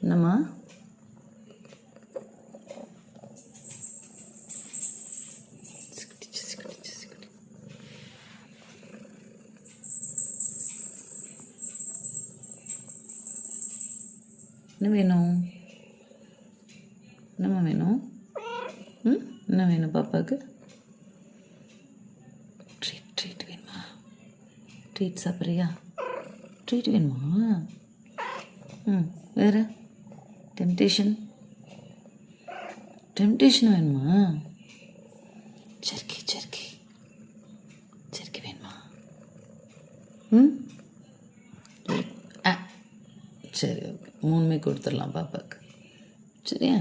என்னம்மா? என்ன வேணும்? என்னம்மா வேணும்? என்ன வேணும் பாப்பாவுக்கு? ட்ரீட் வேணுமா? ட்ரீட் சாப்பிட்றியா? ட்ரீட் வேணுமா? வேறு டெம்டேஷன் வேணுமா? சர்க்கி வேணுமா? சரி, ஓகே, 3மே கொடுத்துடலாம் பாப்பாவுக்கு. சரியா?